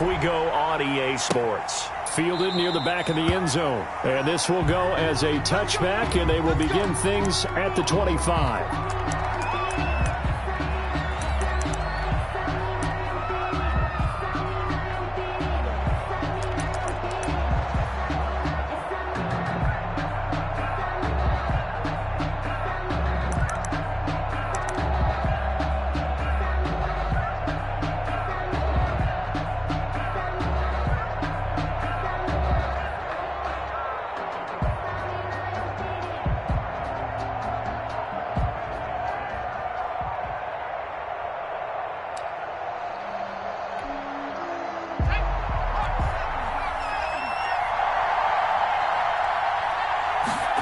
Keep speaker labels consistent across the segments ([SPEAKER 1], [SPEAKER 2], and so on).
[SPEAKER 1] Off we go on EA Sports. Fielded near the back of the end zone. And this will go as a touchback, and they will begin things at the 25.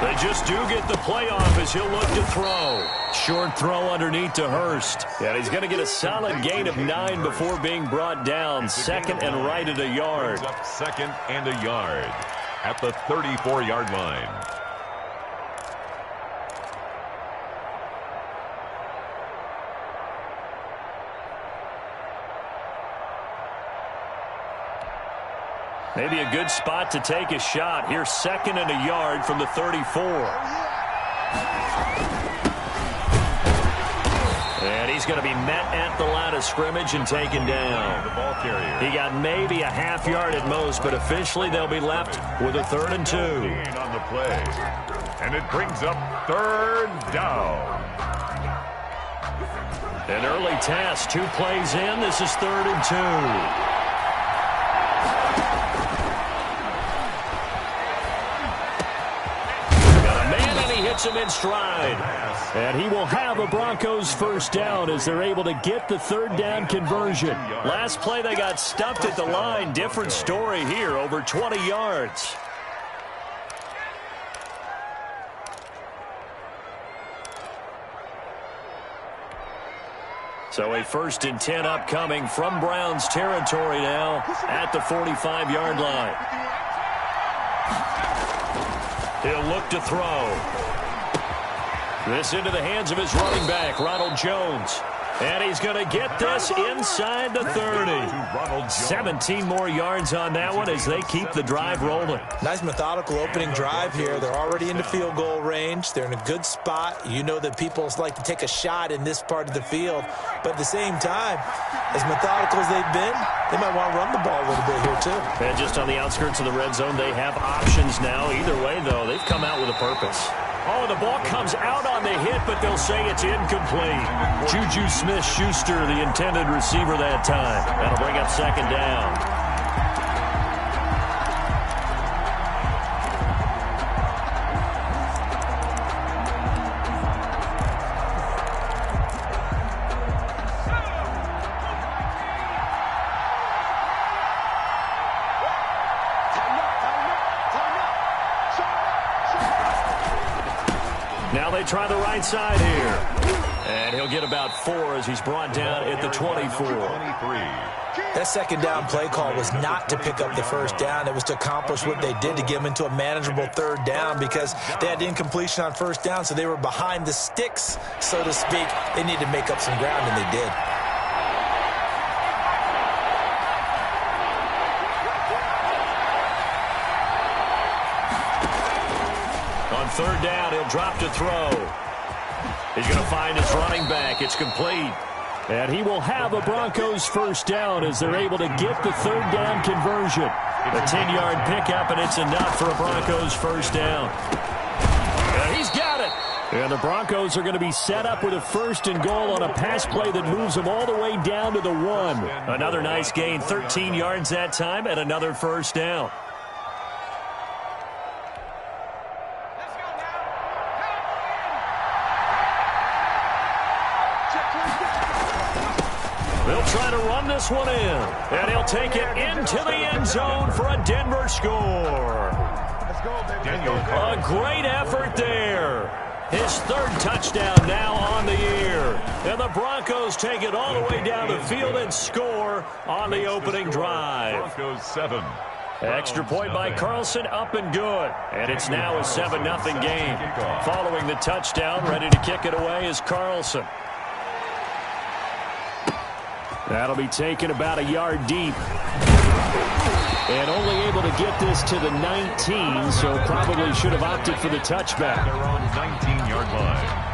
[SPEAKER 1] They just do get the playoff as he'll look to throw. Short throw underneath to Hurst. And he's going to get a solid gain of 9 before being brought down. Second and right at a yard.
[SPEAKER 2] Up second and a yard at the 34-yard line.
[SPEAKER 1] Maybe a good spot to take a shot. Here's second and a yard from the 34. And he's going to be met at the line of scrimmage and taken down.
[SPEAKER 2] The ball carrier.
[SPEAKER 1] He got maybe a half yard at most, but officially they'll be left with a 3rd and 2.
[SPEAKER 2] On the play. And it brings up 3rd down.
[SPEAKER 1] An early test. 2 plays in. This is 3rd and 2. Him in stride. And he will have a Broncos first down as they're able to get the 3rd down conversion. Last play they got stuffed at the line. Different story here, over 20 yards. So a 1st and 10 upcoming from Browns territory now at the 45-yard line. He'll look to throw. This into the hands of his running back, Ronald Jones. And he's going to get this inside the 30. 17 more yards on that one as they keep the drive rolling.
[SPEAKER 3] Nice methodical opening drive here. They're already into field goal range. They're in a good spot. You know that people like to take a shot in this part of the field. But at the same time, as methodical as they've been, they might want to run the ball a little bit here too.
[SPEAKER 1] And just on the outskirts of the red zone, they have options now. Either way, though, they've come out with a purpose. Oh, the ball comes out on the hit, but they'll say it's incomplete. Juju Smith-Schuster, the intended receiver that time. That'll bring up 2nd down. Now they try the right side here. And he'll get about 4 as he's brought down at the 24.
[SPEAKER 3] That 2nd down play call was not to pick up the 1st down. It was to accomplish what they did to get them into a manageable 3rd down because they had incompletion on 1st down, so they were behind the sticks, so to speak. They needed to make up some ground, and they did.
[SPEAKER 1] On 3rd down, he'll drop to throw. He's going to find his running back. It's complete. And he will have a Broncos first down as they're able to get the 3rd down conversion. A 10-yard pickup, and it's enough for a Broncos first down. And he's got it. And the Broncos are going to be set up with a 1st and goal on a pass play that moves them all the way down to the 1. Another nice gain, 13 yards that time, and another first down. They'll try to run this one in, and he'll take it into the end zone for a Denver score. A great effort there. His 3rd touchdown now on the year. And the Broncos take it all the way down the field and score on the opening drive.
[SPEAKER 2] Broncos 7.
[SPEAKER 1] Extra point by Carlson, up and good. And it's now a 7-0 game. Following the touchdown, ready to kick it away is Carlson. That'll be taken about a yard deep. And only able to get this to the 19, so probably should have opted for the touchback.
[SPEAKER 2] They're on 19-yard line.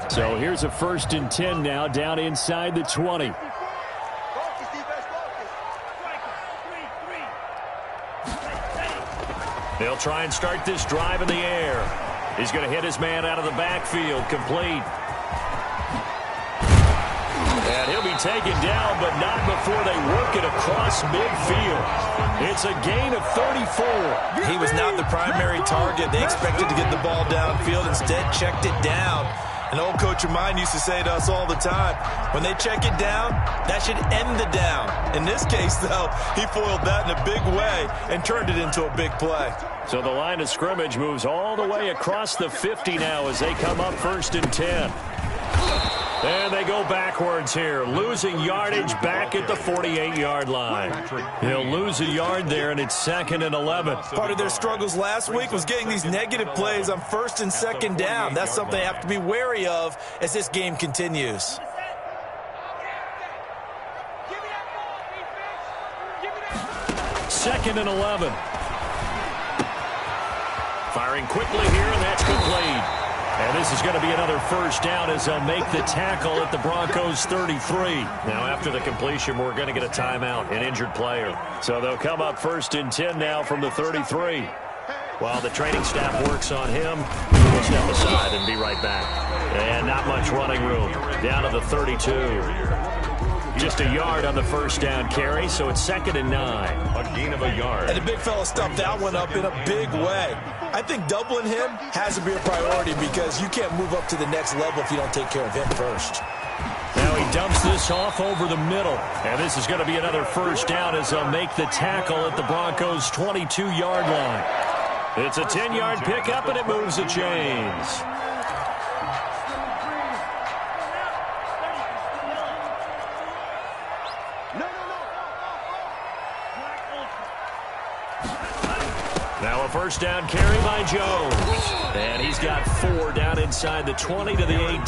[SPEAKER 1] So here's a 1st and 10 now, down inside the 20. They'll try and start this drive in the air. He's going to hit his man out of the backfield, complete. And he'll be taken down, but not before they work it across midfield. It's a gain of 34.
[SPEAKER 3] He was not the primary target. They expected to get the ball downfield. Instead, checked it down. An old coach of mine used to say to us all the time, when they check it down, that should end the down. In this case, though, he foiled that in a big way and turned it into a big play.
[SPEAKER 1] So the line of scrimmage moves all the way across the 50 now as they come up 1st and 10. And they go backwards here, losing yardage back at the 48-yard line. He'll lose a yard there, and it's 2nd and 11.
[SPEAKER 3] Part of their struggles last week was getting these negative plays on 1st and 2nd down. That's something they have to be wary of as this game continues.
[SPEAKER 1] Second and 11. Firing quickly here, and that's complete. And this is going to be another 1st down as they'll make the tackle at the Broncos 33. Now, after the completion, we're going to get a timeout, an injured player. So they'll come up 1st and 10 now from the 33. While the training staff works on him, we'll step aside and be right back. And not much running room. Down to the 32. Just a yard on the 1st down carry, so it's 2nd and 9.
[SPEAKER 2] A gain of a yard.
[SPEAKER 3] And the big fella stuffed that one up in a big way. I think doubling him has to be a priority because you can't move up to the next level if you don't take care of him first.
[SPEAKER 1] Now he dumps this off over the middle. And this is going to be another 1st down as they'll make the tackle at the Broncos' 22-yard line. It's a 10-yard pickup, and it moves the chains. Now a 1st down carry by Jones. And he's got 4 down inside the 20 to the 18.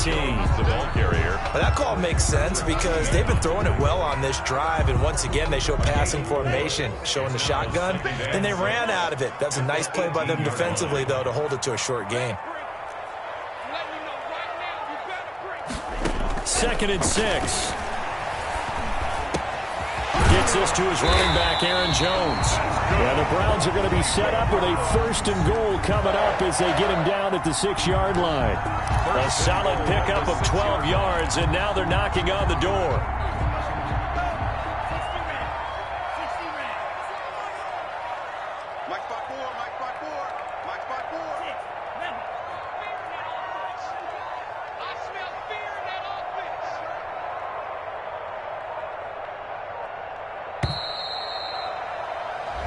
[SPEAKER 2] The ball carrier.
[SPEAKER 3] Well, that call makes sense because they've been throwing it well on this drive. And once again, they show passing formation, showing the shotgun. And they ran out of it. That's a nice play by them defensively, though, to hold it to a short gain.
[SPEAKER 1] 2nd and 6. Gets this to his running back, Aaron Jones. Yeah, the Browns are going to be set up with a 1st and goal coming up as they get him down at the 6-yard line. A solid pickup of 12 yards, and now they're knocking on the door.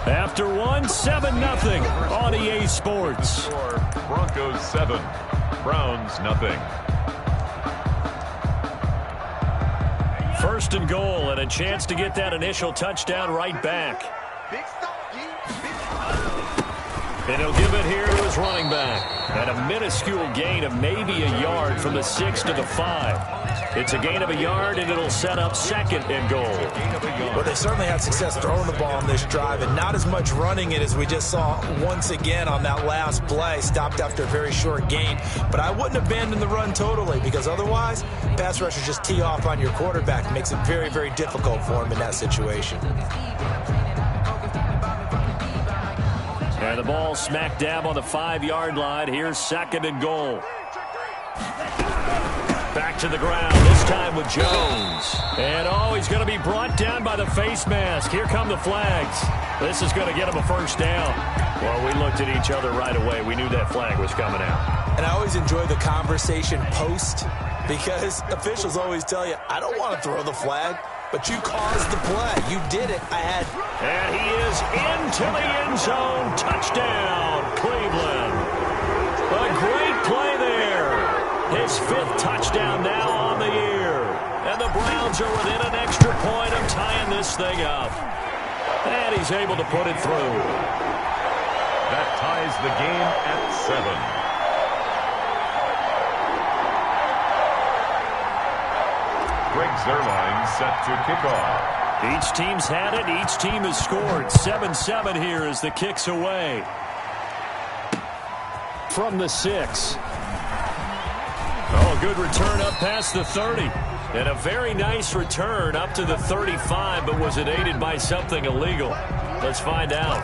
[SPEAKER 1] After 7-0 on EA Sports.
[SPEAKER 2] Broncos 7, Browns nothing.
[SPEAKER 1] 1st and goal and a chance to get that initial touchdown right back. And he'll give it here to his running back. And a minuscule gain of maybe a yard from the 6 to the 5. It's a gain of a yard, and it'll set up 2nd and goal.
[SPEAKER 3] Well, they certainly had success throwing the ball on this drive, and not as much running it as we just saw once again on that last play. Stopped after a very short gain. But I wouldn't abandon the run totally, because otherwise, pass rushers just tee off on your quarterback. It makes it very, very difficult for him in that situation.
[SPEAKER 1] And the ball smack dab on the 5-yard line. Here's 2nd and goal. Back to the ground, this time with Jones. And, he's going to be brought down by the face mask. Here come the flags. This is going to get him a 1st down. Well, we looked at each other right away. We knew that flag was coming out.
[SPEAKER 3] And I always enjoy the conversation post because officials always tell you, I don't want to throw the flag, but you caused the play. You did it.
[SPEAKER 1] And he is into the end zone. Touchdown, Cleveland. A great play there. His 5th touchdown now on the year. And the Browns are within an extra point of tying this thing up. And he's able to put it through.
[SPEAKER 2] That ties the game at 7. Greg Zerline set to kick off.
[SPEAKER 1] Each team's had it. Each team has scored. 7-7 here as the kick's away. From the 6. Oh, good return up past the 30. And a very nice return up to the 35, but was it aided by something illegal? Let's find out.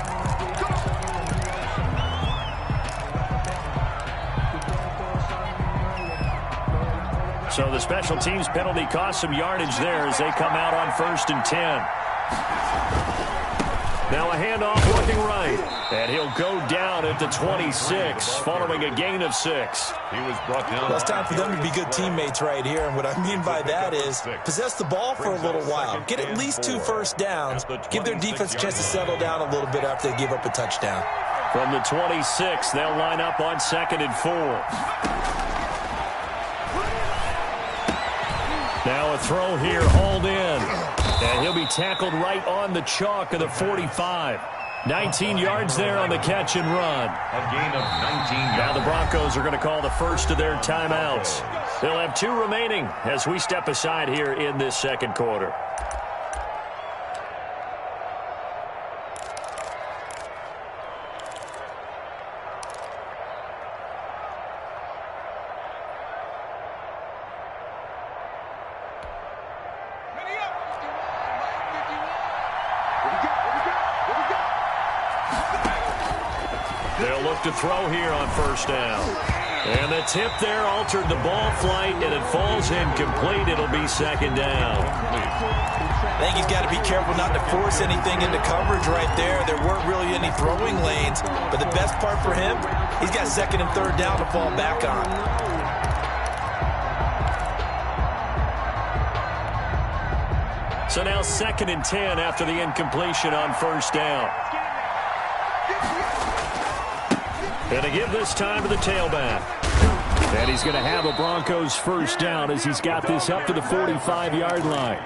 [SPEAKER 1] So the special teams penalty cost some yardage there as they come out on 1st and 10. Now a handoff looking right. And he'll go down at the 26 following a gain of 6.
[SPEAKER 2] He was brought down.
[SPEAKER 3] Well, it's time for them to be good teammates right here. And what I mean by that is possess the ball for a little while. Get at least 2 first downs. Give their defense a chance to settle down a little bit after they give up a touchdown.
[SPEAKER 1] From the 26, they'll line up on 2nd and 4. Now a throw here, hauled in. And he'll be tackled right on the chalk of the 45. 19 yards there on the catch and run.
[SPEAKER 2] A gain of 19 yards.
[SPEAKER 1] Now the Broncos are going to call the first of their timeouts. They'll have 2 remaining as we step aside here in this second quarter. To throw here on 1st down. And the tip there altered the ball flight, and it falls incomplete. It'll be 2nd down.
[SPEAKER 3] I think he's got to be careful not to force anything into coverage right there. There weren't really any throwing lanes, but the best part for him, he's got 2nd and 3rd down to fall back on.
[SPEAKER 1] So now 2nd and 10 after the incompletion on 1st down. And to give this time to the tailback. And he's going to have a Broncos 1st down as he's got this up to the 45-yard line.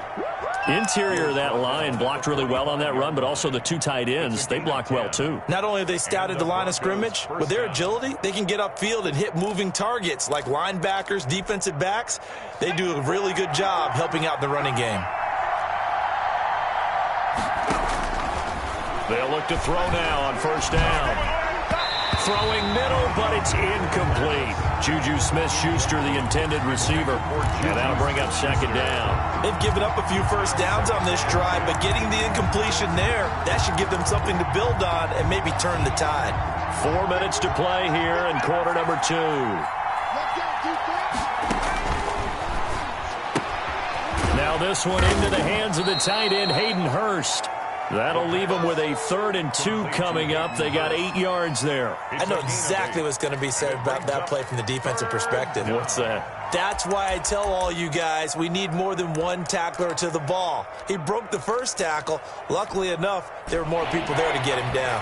[SPEAKER 1] Interior of that line blocked really well on that run, but also the 2 tight ends, they blocked well too.
[SPEAKER 3] Not only have they scouted the line of scrimmage, with their agility, they can get upfield and hit moving targets like linebackers, defensive backs. They do a really good job helping out the running game.
[SPEAKER 1] They'll look to throw now on 1st down. Throwing middle, but it's incomplete. Juju Smith-Schuster, the intended receiver. And that'll bring up 2nd down.
[SPEAKER 3] They've given up a few first downs on this drive, but getting the incompletion there, that should give them something to build on and maybe turn the tide.
[SPEAKER 1] 4 minutes to play here in quarter number 2. Now this one into the hands of the tight end, Hayden Hurst. That'll leave them with a 3rd and 2 coming up. They got 8 yards there.
[SPEAKER 3] I know exactly what's going to be said about that play from the defensive perspective.
[SPEAKER 1] What's that?
[SPEAKER 3] That's why I tell all you guys we need more than one tackler to the ball. He broke the first tackle. Luckily enough, there were more people there to get him down.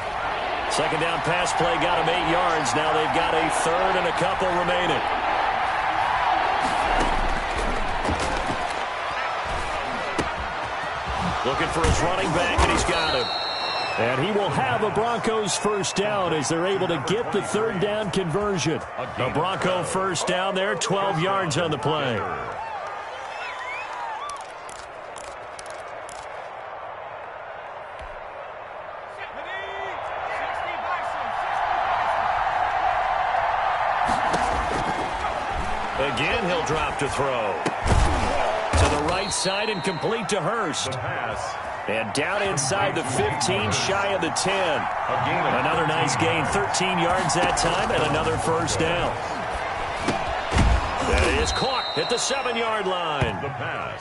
[SPEAKER 1] 2nd down pass play got him 8 yards. Now they've got a 3rd and a couple remaining. Looking for his running back, and he's got him. And he will have a Broncos 1st down as they're able to get the 3rd down conversion. A Bronco 1st down there, 12 yards on the play. Again, he'll drop to throw. To the right side and complete to Hurst. And down inside the 15, shy of the 10. Another nice gain, 13 yards that time, and another 1st down. That is caught at the 7-yard line.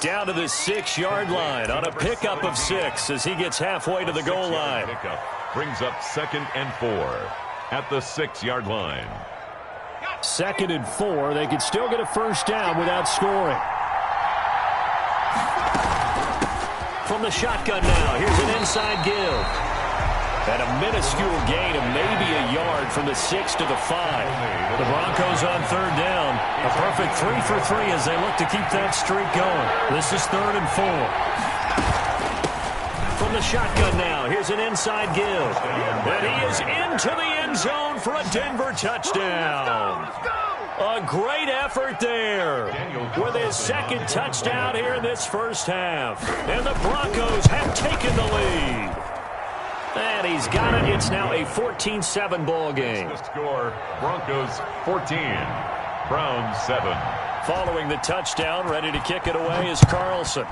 [SPEAKER 1] Down to the 6-yard line on a pickup of 6 as he gets halfway to the goal line.
[SPEAKER 2] Brings up 2nd and 4 at the 6-yard line.
[SPEAKER 1] 2nd and 4. They could still get a 1st down without scoring. From the shotgun now, here's an inside give. And a minuscule gain of maybe a yard from the 6 to the 5. The Broncos on 3rd down. A perfect 3 for 3 as they look to keep that streak going. This is 3rd and 4. From the shotgun now, here's an inside give. And he is into the end end zone for a Denver touchdown. A great effort there with his second touchdown here in this first half. And the Broncos have taken the lead. And he's got it. It's now a 14-7 ball game.
[SPEAKER 2] The score, Broncos 14, Browns 7.
[SPEAKER 1] Following the touchdown, ready to kick it away is Carlson.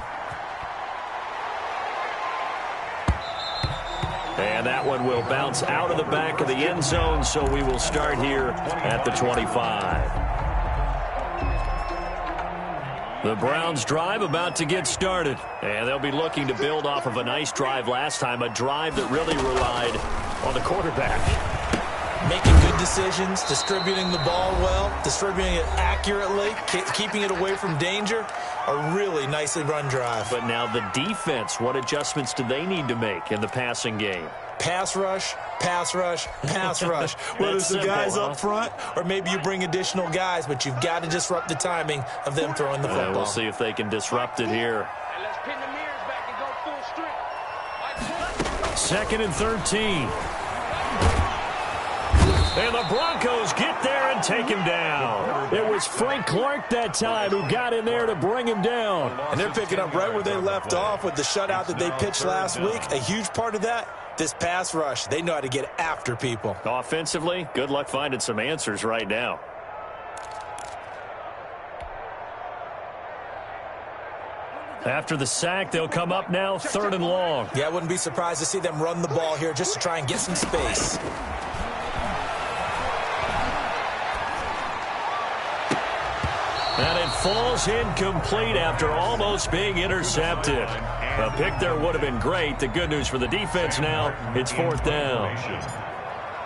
[SPEAKER 1] And that one will bounce out of the back of the end zone, so we will start here at the 25. The Browns drive about to get started, and they'll be looking to build off of a nice drive last time, a drive that really relied on the quarterback.
[SPEAKER 3] Making good decisions, distributing the ball well, distributing it accurately, keeping it away from danger. A really nicely run drive.
[SPEAKER 1] But now the defense, what adjustments do they need to make in the passing game?
[SPEAKER 3] Pass rush, pass rush, pass rush. Whether it's the guys up front or maybe you bring additional guys, but you've got to disrupt the timing of them throwing the football.
[SPEAKER 1] We'll see if they can disrupt it here.
[SPEAKER 4] Let's pin the mirrors back and go full strength.
[SPEAKER 1] 2nd and 13. And the Broncos get there and take him down. It was Frank Clark that time who got in there to bring him down.
[SPEAKER 3] And they're picking up right where they left off with the shutout that they pitched last week. A huge part of that, this pass rush. They know how to get after people.
[SPEAKER 1] Offensively, good luck finding some answers right now. After the sack, they'll come up now 3rd and long.
[SPEAKER 3] Yeah, I wouldn't be surprised to see them run the ball here just to try and get some space.
[SPEAKER 1] And it falls incomplete after almost being intercepted. A pick there would have been great. The good news for the defense now, it's 4th down.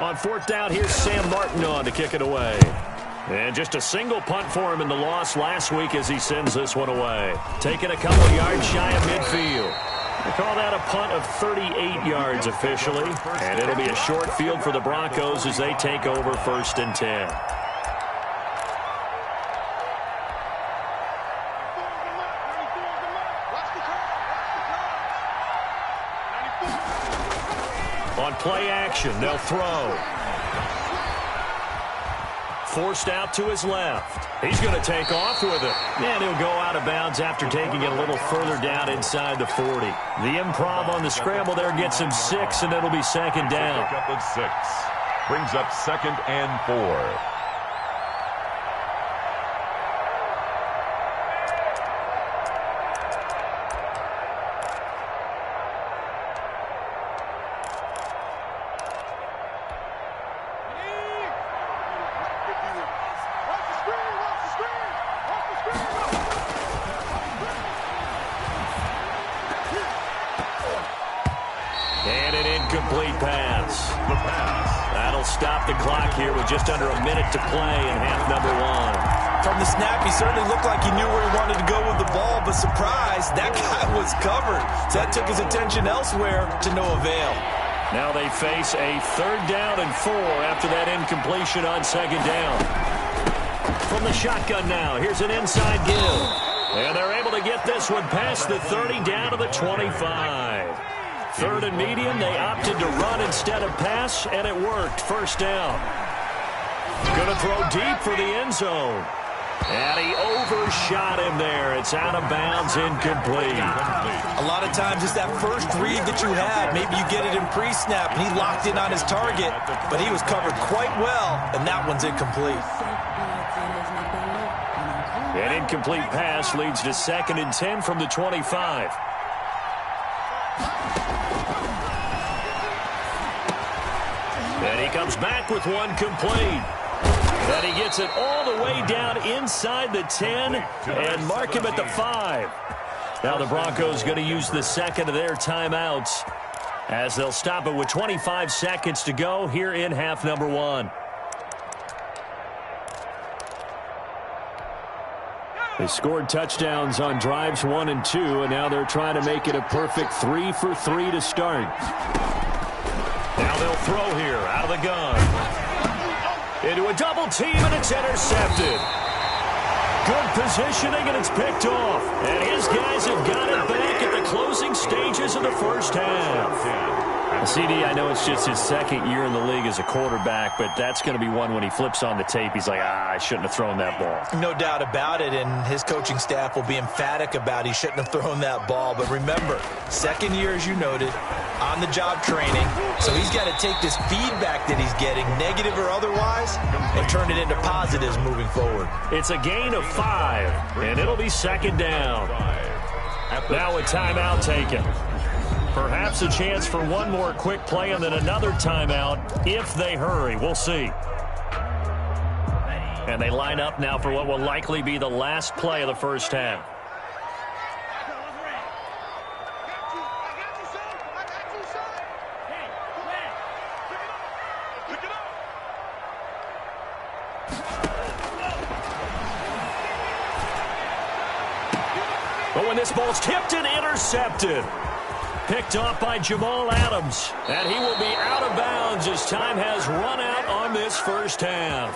[SPEAKER 1] On 4th down, here's Sam Martin on to kick it away. And just a single punt for him in the loss last week as he sends this one away. Taking a couple yards shy of midfield. They call that a punt of 38 yards officially. And it'll be a short field for the Broncos as they take over 1st and 10. On play action, they'll throw. Forced out to his left. He's going to take off with it. And he'll go out of bounds after taking it a little further down inside the 40. The improv on the scramble there gets him 6, and it'll be 2nd down.
[SPEAKER 2] Pick up of 6. Brings up 2nd and 4.
[SPEAKER 1] And an incomplete pass. The pass. That'll stop the clock here with just under a minute to play in half number 1.
[SPEAKER 3] From the snap, he certainly looked like he knew where he wanted to go with the ball, but surprise, that guy was covered. So that took his attention elsewhere to no avail.
[SPEAKER 1] Now they face a 3rd down and 4 after that incompletion on 2nd down. From the shotgun now, here's an inside give. And they're able to get this one past the 30 down to the 25. 3rd and medium, they opted to run instead of pass, and it worked. 1st down. Going to throw deep for the end zone. And he overshot him there. It's out of bounds, incomplete.
[SPEAKER 3] A lot of times it's that first read that you have. Maybe you get it in pre-snap, and he locked in on his target, but he was covered quite well, and that one's incomplete.
[SPEAKER 1] An incomplete pass leads to 2nd and 10 from the 25. And he comes back with one complete. And he gets it all the way down inside the 10 and mark him at the 5. Now the Broncos going to use the 2nd of their timeouts as they'll stop it with 25 seconds to go here in half number 1. They scored touchdowns on drives 1 and 2, and now they're trying to make it a perfect 3 for 3 to start. Now they'll throw here out of the gun. Into a double team, and it's intercepted. Good positioning, and it's picked off. And his guys have got it back at the closing stages of the first half. CD, I know it's just his second year in the league as a quarterback, but that's going to be one when he flips on the tape, he's like, I shouldn't have thrown that ball.
[SPEAKER 3] No doubt about it, and his coaching staff will be emphatic about he shouldn't have thrown that ball. But remember, second year, as you noted, on-the-job training, so he's got to take this feedback that he's getting, negative or otherwise, and turn it into positives moving forward.
[SPEAKER 1] It's a gain of 5, and it'll be second down. Now a timeout taken. Perhaps a chance for one more quick play and then another timeout if they hurry. We'll see. And they line up now for what will likely be the last play of the first half. But when this ball's tipped and intercepted. Picked off by Jamal Adams. And he will be out of bounds as time has run out on this first half.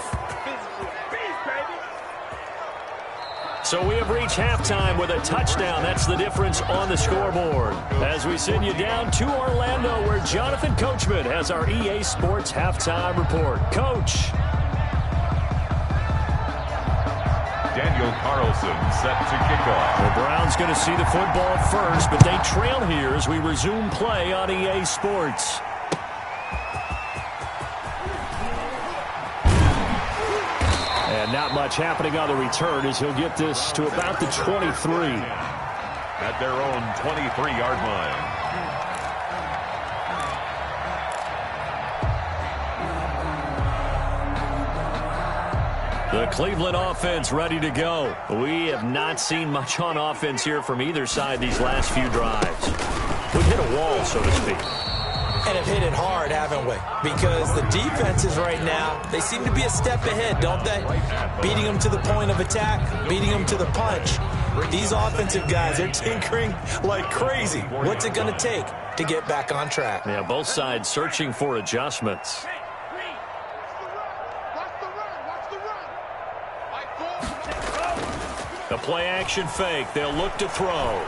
[SPEAKER 1] So we have reached halftime with a touchdown. That's the difference on the scoreboard. As we send you down to Orlando, where Jonathan Coachman has our EA Sports halftime report. Coach.
[SPEAKER 2] Daniel Carlson set to kick off.
[SPEAKER 1] The Browns going to see the football first, but they trail here as we resume play on EA Sports. And not much happening on the return as he'll get this to about the 23.
[SPEAKER 2] At their own 23-yard line.
[SPEAKER 1] The Cleveland offense ready to go. We have not seen much on offense here from either side these last few drives. We've hit a wall, so to speak.
[SPEAKER 3] And have hit it hard, haven't we? Because the defenses right now, they seem to be a step ahead, don't they? Beating them to the point of attack, beating them to the punch. These offensive guys, they're tinkering like crazy. What's it going to take to get back on track?
[SPEAKER 1] Yeah, both sides searching for adjustments. The play-action fake. They'll look to throw.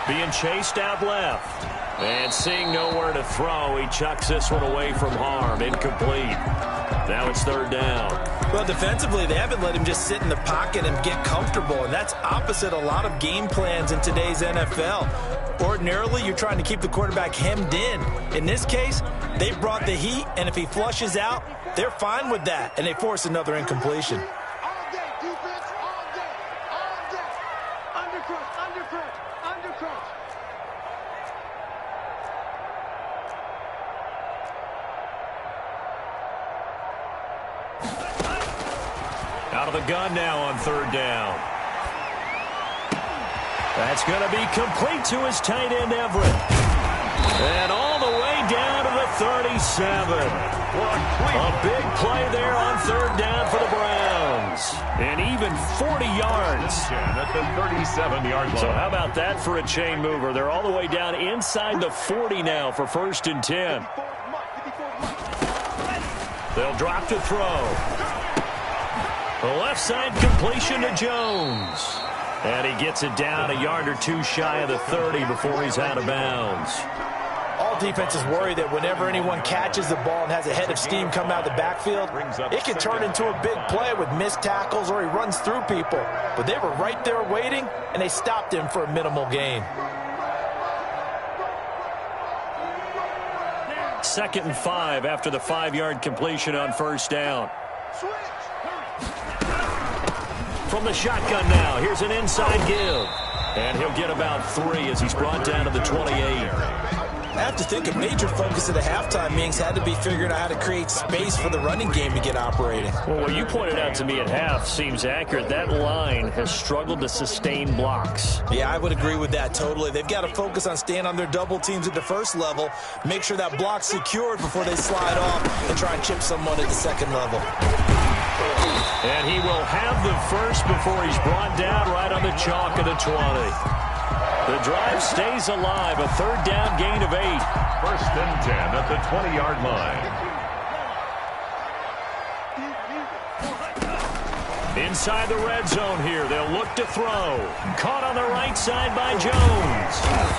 [SPEAKER 1] Being chased out left. And seeing nowhere to throw, he chucks this one away from harm. Incomplete. Now it's third down.
[SPEAKER 3] Well, defensively, they haven't let him just sit in the pocket and get comfortable, and that's opposite a lot of game plans in today's NFL. Ordinarily, you're trying to keep the quarterback hemmed in. In this case, they brought the heat, and if he flushes out, they're fine with that, and they force another incompletion.
[SPEAKER 1] Out of the gun now on third down. That's going to be complete to his tight end, Everett. And all the way down to the 37. A big play there on third down for the Browns. And even 40 yards.
[SPEAKER 2] At the 37-yard line.
[SPEAKER 1] So how about that for a chain mover? They're all the way down inside the 40 now for 1st and 10. They'll drop to throw. The left side completion to Jones. And he gets it down a yard or two shy of the 30 before he's out of bounds.
[SPEAKER 3] All defenses worry that whenever anyone catches the ball and has a head of steam come out of the backfield, it can turn into a big play with missed tackles or he runs through people. But they were right there waiting, and they stopped him for a minimal gain.
[SPEAKER 1] 2nd and 5 after the 5-yard completion on first down. From the shotgun now, here's an inside give. And he'll get about 3 as he's brought down to the 28.
[SPEAKER 3] I have to think a major focus of the halftime meetings had to be figuring out how to create space for the running game to get operating.
[SPEAKER 1] Well, what you pointed out to me at half seems accurate. That line has struggled to sustain blocks.
[SPEAKER 3] Yeah, I would agree with that totally. They've got to focus on staying on their double teams at the first level, make sure that block's secured before they slide off and try and chip someone at the second level.
[SPEAKER 1] And he will have the first before he's brought down right on the chalk of the 20. The drive stays alive, a third down gain of 8.
[SPEAKER 2] 1st and 10 at the 20-yard line.
[SPEAKER 1] Inside the red zone here, they'll look to throw. Caught on the right side by Jones.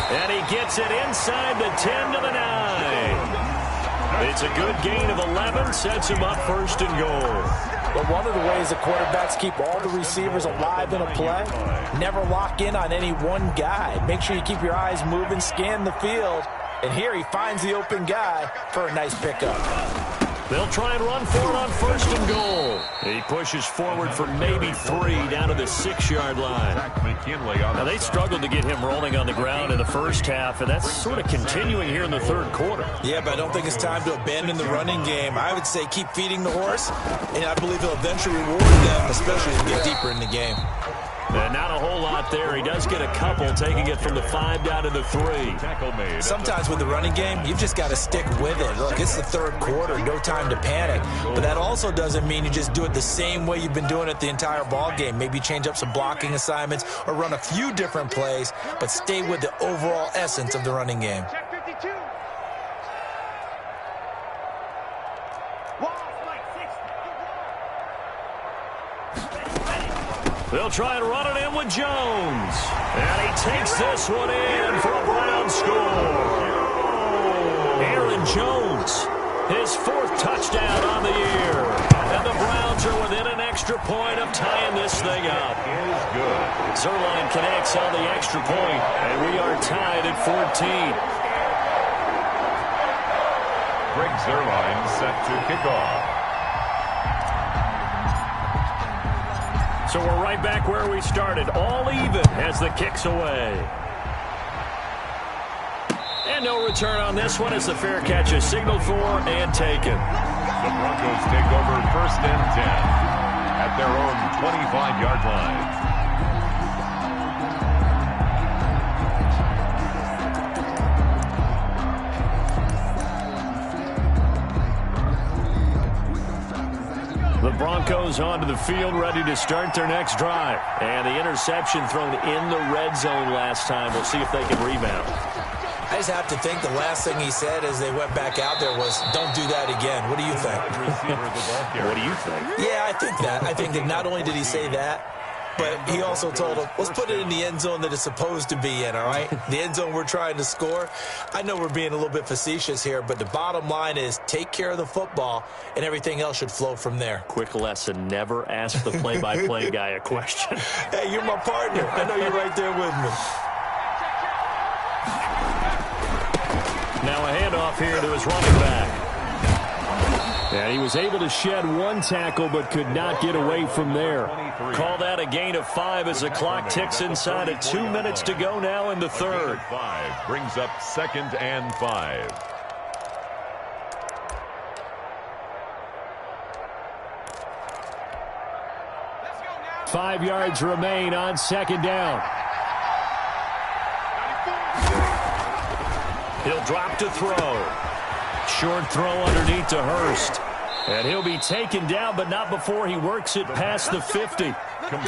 [SPEAKER 1] And he gets it inside the 10 to the 9. It's a good gain of 11, sets him up first and goal.
[SPEAKER 3] But one of the ways the quarterbacks keep all the receivers alive in a play, never lock in on any one guy. Make sure you keep your eyes moving, scan the field. And here he finds the open guy for a nice pickup.
[SPEAKER 1] They'll try and run for it on first and goal. He pushes forward for maybe 3 down to the 6-yard line. Now, they struggled to get him rolling on the ground in the first half, and that's sort of continuing here in the third quarter.
[SPEAKER 3] Yeah, but I don't think it's time to abandon the running game. I would say keep feeding the horse, and I believe he'll eventually reward them, especially as we get deeper in the game.
[SPEAKER 1] And not a whole lot there. He does get a couple, taking it from the 5 down to the 3.
[SPEAKER 3] Sometimes with the running game, you've just got to stick with it. Look, it's the third quarter, no time to panic. But that also doesn't mean you just do it the same way you've been doing it the entire ball game. Maybe change up some blocking assignments or run a few different plays, but stay with the overall essence of the running game.
[SPEAKER 1] They'll try and run it in with Jones. And he takes this one in for a Brown score. Aaron Jones, his 4th touchdown on the year. And the Browns are within an extra point of tying this thing up. Zerline connects on the extra point, and we are tied at 14.
[SPEAKER 2] Greg Zerline set to kick off.
[SPEAKER 1] So we're right back where we started, all even as the kick's away. And no return on this one as the fair catch is signaled for and taken.
[SPEAKER 2] The Broncos take over 1st and 10 at their own 25-yard line.
[SPEAKER 1] The Broncos onto the field, ready to start their next drive. And the interception thrown in the red zone last time. We'll see if they can rebound.
[SPEAKER 3] I just have to think the last thing he said as they went back out there was, don't do that again. What do you think?
[SPEAKER 1] What do you think?
[SPEAKER 3] Yeah, I think that. I think that not only did he say that, but he also told him, let's put it in the end zone that it's supposed to be in, all right? The end zone we're trying to score. I know we're being a little bit facetious here, but the bottom line is take care of the football, and everything else should flow from there.
[SPEAKER 1] Quick lesson, never ask the play-by-play guy a question.
[SPEAKER 3] Hey, you're my partner. I know you're right there with me.
[SPEAKER 1] Now a handoff here to his running back. And he was able to shed 1 tackle but could not get away from there. Call that a gain of 5 as the clock ticks inside of 2 minutes to go now in the third.
[SPEAKER 2] 5 brings up 2nd and 5.
[SPEAKER 1] Now. 5 yards remain on 2nd down. He'll drop to throw. Short throw underneath to Hurst. And he'll be taken down, but not before he works it past the 50.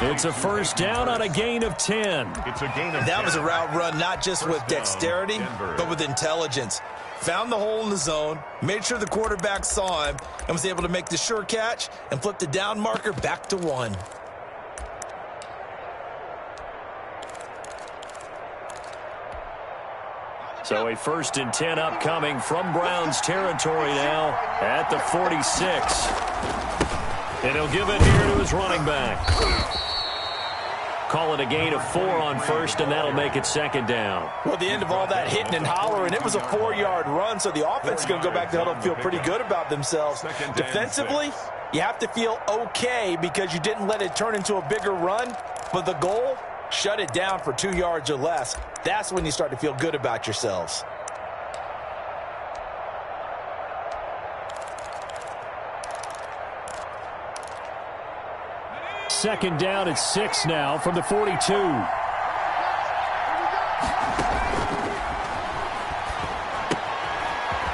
[SPEAKER 1] It's a 1st down on a gain of 10.
[SPEAKER 3] That was a route run not just with dexterity, but with intelligence. Found the hole in the zone, made sure the quarterback saw him, and was able to make the sure catch and flip the down marker back to 1.
[SPEAKER 1] So a 1st and 10 upcoming from Browns territory now at the 46. And he'll give it here to his running back. Call it a gain of 4 on 1st, and that'll make it 2nd down.
[SPEAKER 3] Well, the end of all that hitting and hollering, it was a 4-yard run, so the offense is going to go back to huddle and feel pretty good about themselves. Defensively, you have to feel okay because you didn't let it turn into a bigger run, but the goal, shut it down for 2 yards or less. That's when you start to feel good about yourselves.
[SPEAKER 1] Second down at 6 now from the 42.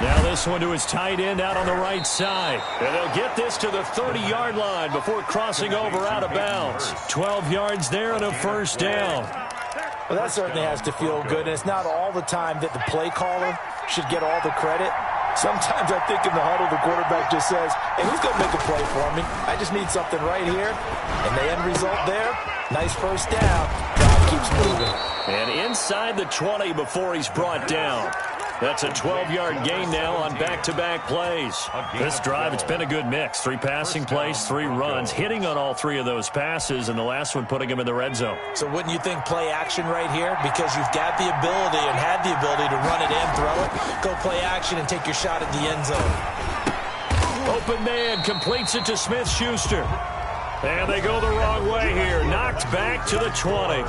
[SPEAKER 1] Now this one to his tight end out on the right side. And they'll get this to the 30-yard line before crossing over out of bounds. 12 yards there and a 1st down.
[SPEAKER 3] Well, that certainly has to feel good. And it's not all the time that the play caller should get all the credit. Sometimes I think in the huddle, the quarterback just says, hey, who's going to make a play for me? I just need something right here. And the end result there, nice first down. Drive keeps moving.
[SPEAKER 1] And inside the 20 before he's brought down. That's a 12-yard gain now on back-to-back plays. This drive, it's been a good mix. 3 passing plays, 3 runs, hitting on all 3 of those passes, and the last one putting him in the red zone.
[SPEAKER 3] So wouldn't you think play action right here? Because you've got the ability and had the ability to run it in, throw it, go play action, and take your shot at the end zone.
[SPEAKER 1] Open man completes it to Smith-Schuster. And they go the wrong way here. Knocked back to the 20.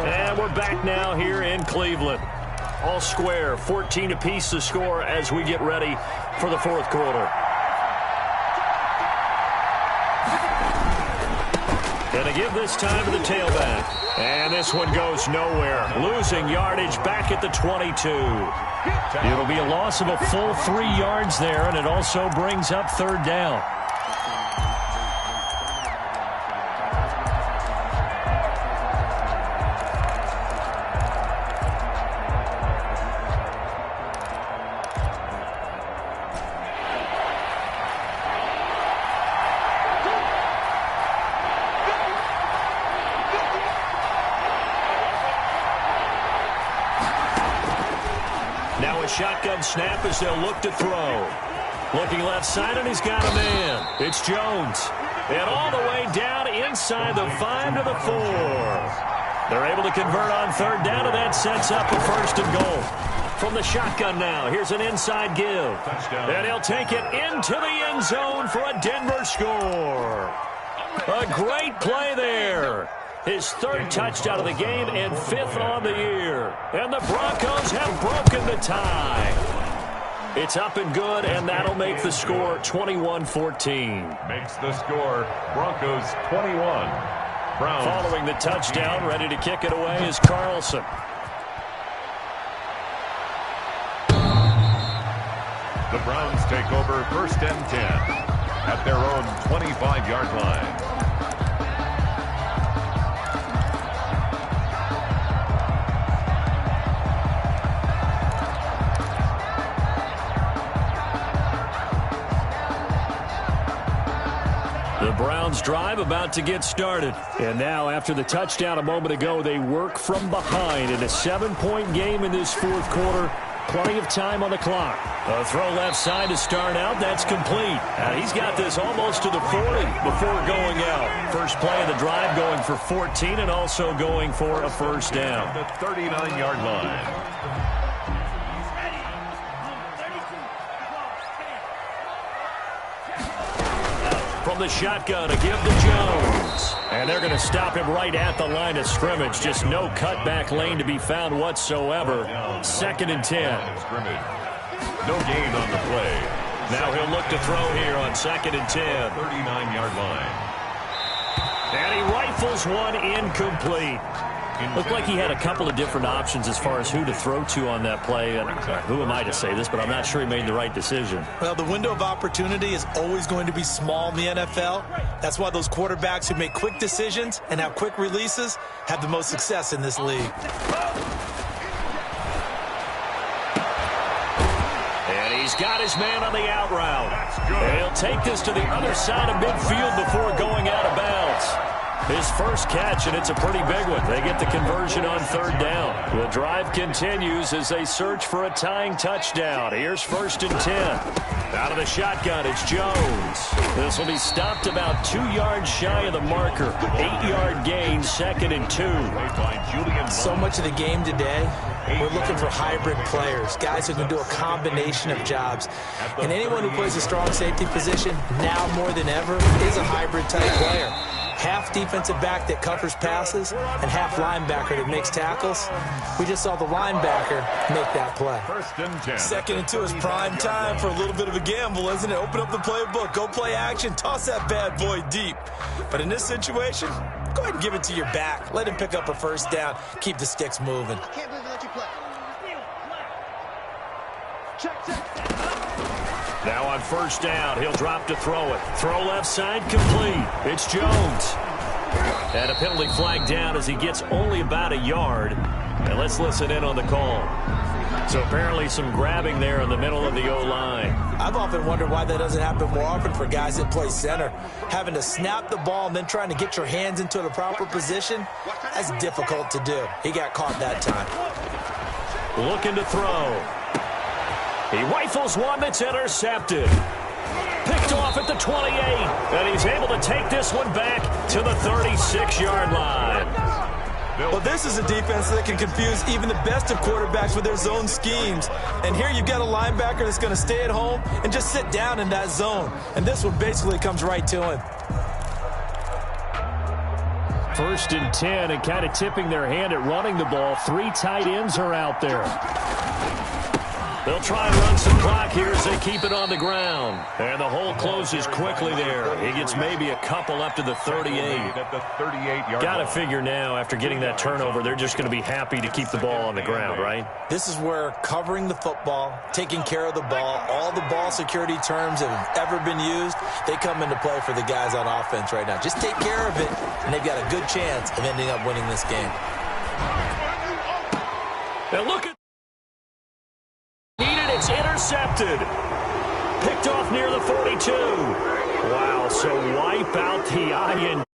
[SPEAKER 1] And we're back now here in Cleveland. All square, 14 apiece to score as we get ready for the fourth quarter. Going to give this time to the tailback. And this one goes nowhere. Losing yardage back at the 22. It'll be a loss of a full 3 yards there, and it also brings up third down. Now a shotgun snap as they'll look to throw. Looking left side, and he's got a man. It's Jones. And all the way down inside the 5 to the 4. They're able to convert on third down, and that sets up a first and goal. From the shotgun now, here's an inside give. Touchdown. And he'll take it into the end zone for a Denver score. A great play there. His 3rd touchdown of the game and 5th on the year. And the Broncos have broken the tie. It's up and good, and that'll make the score 21-14.
[SPEAKER 2] Makes the score Broncos 21. Browns.
[SPEAKER 1] Following the touchdown, ready to kick it away is Carlson.
[SPEAKER 2] The Browns take over 1st and 10 at their own 25-yard line.
[SPEAKER 1] The Browns drive about to get started. And now, after the touchdown a moment ago, they work from behind in a 7-point game in this fourth quarter. Plenty of time on the clock. A throw left side to start out. That's complete. He's got this almost to the 40 before going out. First play of the drive going for 14 and also going for a first down.
[SPEAKER 2] The 39-yard line.
[SPEAKER 1] From the shotgun, a give to Jones. And they're going to stop him right at the line of scrimmage. Just no cutback lane to be found whatsoever. 2nd and 10.
[SPEAKER 2] No gain on the play.
[SPEAKER 1] Now he'll look to throw here on 2nd and 10.
[SPEAKER 2] 39-yard line.
[SPEAKER 1] And he rifles one incomplete. Looked like he had a couple of different options as far as who to throw to on that play. And who am I to say this, but I'm not sure he made the right decision.
[SPEAKER 3] Well, the window of opportunity is always going to be small in the NFL. That's why those quarterbacks who make quick decisions and have quick releases have the most success in this league.
[SPEAKER 1] And he's got his man on the out route. And he'll take this to the other side of midfield before going out of bounds. His first catch, and it's a pretty big one. They get the conversion on third down. The drive continues as they search for a tying touchdown. Here's 1st and 10. Out of the shotgun, it's Jones. This will be stopped about 2 yards shy of the marker. 8-yard gain, 2nd and 2.
[SPEAKER 3] So much of the game today, we're looking for hybrid players, guys who can do a combination of jobs. And anyone who plays a strong safety position, now more than ever, is a hybrid type player. Half defensive back that covers passes and half linebacker that makes tackles. We just saw the linebacker make that play.
[SPEAKER 2] 1st and 10.
[SPEAKER 3] 2nd and 2 is prime time for a little bit of a gamble, isn't it? Open up the playbook, go play action, toss that bad boy deep. But in this situation, go ahead and give it to your back. Let him pick up a first down. Keep the sticks moving.
[SPEAKER 4] I can't believe they let you play. Check.
[SPEAKER 1] Now on 1st down, he'll drop to throw it. Throw left side, complete. It's Jones. And a penalty flag down as he gets only about a yard. And let's listen in on the call. So apparently some grabbing there in the middle of the O-line.
[SPEAKER 3] I've often wondered why that doesn't happen more often for guys that play center. Having to snap the ball and then trying to get your hands into the proper position, that's difficult to do. He got caught that time.
[SPEAKER 1] Looking to throw. He rifles one that's intercepted. Picked off at the 28, and he's able to take this one back to the 36-yard line.
[SPEAKER 5] Well, this is a defense that can confuse even the best of quarterbacks with their zone schemes. And here you've got a linebacker that's going to stay at home and just sit down in that zone. And this one basically comes right to him.
[SPEAKER 1] 1st and 10, and kind of tipping their hand at running the ball. 3 tight ends are out there. They'll try and run some clock here as they keep it on the ground. And the hole closes quickly there. He gets maybe a couple up to the 38.
[SPEAKER 2] At the 38-yard
[SPEAKER 1] Got to
[SPEAKER 2] line.
[SPEAKER 1] figure now, after getting that turnover, they're just going to be happy to keep the ball on the ground, right?
[SPEAKER 3] This is where covering the football, taking care of the ball, all the ball security terms that have ever been used, they come into play for the guys on offense right now. Just take care of it, and they've got a good chance of ending up winning this game.
[SPEAKER 1] Now look at it's intercepted. Picked off near the 42. Wow, so wipe out the INT.